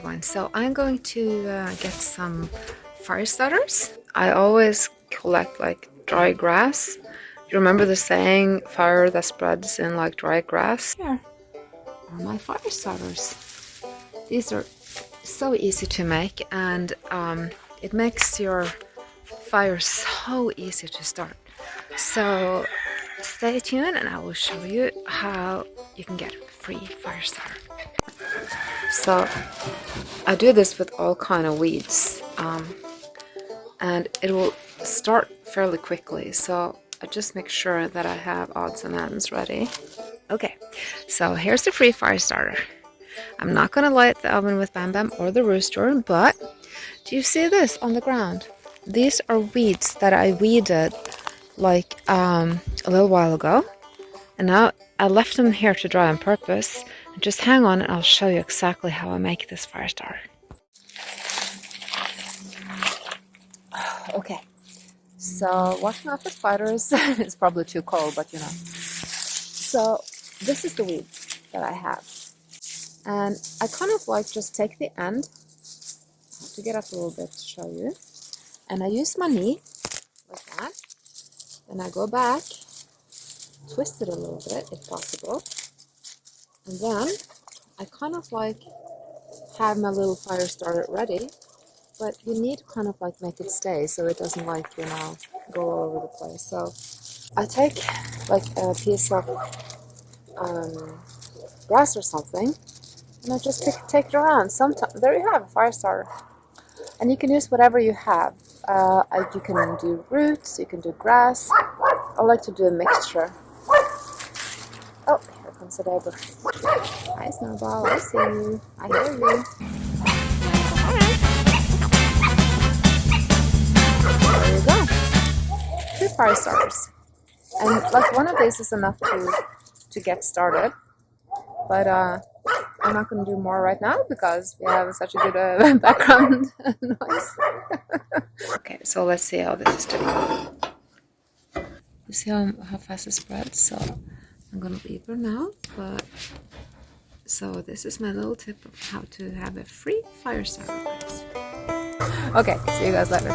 one. So I'm going to get some fire starters. I always collect like dry grass. You remember the saying, fire that spreads in like dry grass? Here are my fire starters. These are so easy to make, and it makes your fire so easy to start. So stay tuned and I will show you how you can get a free fire starter. So I do this with all kind of weeds, and it will start fairly quickly, so I just make sure that I have odds and ends ready. Okay, so here's the free fire starter. I'm not gonna light the oven with Bam Bam or the rooster, but do you see this on the ground? These are weeds that I weeded like a little while ago, and now I left them here to dry on purpose. Just hang on and I'll show you exactly how I make this fire starter. Okay, so washing off the spiders is probably too cold, but you know. So this is the weed that I have, and I kind of like just take the end. I have to get up a little bit to show you, and I use my knee like that. Then I go back, twist it a little bit if possible, and then I kind of like have my little fire starter ready. But you need to kind of like make it stay so it doesn't like, you know, go all over the place. So I take like a piece of grass or something, and I just take it around. Sometimes there you have a fire starter, and you can use whatever you have. You can do roots, you can do grass. I like to do a mixture. Oh, here comes the neighbor. Hi, Snowball. I see you. I hear you. There you go. 2 fire starters. And like one of these is enough to get started. But I'm not going to do more right now because we have such a good background noise. Okay, so let's see how this is doing. You see how fast it spreads? So I'm going to leave her now. But so this is my little tip of how to have a free fire starter. Okay, see you guys later.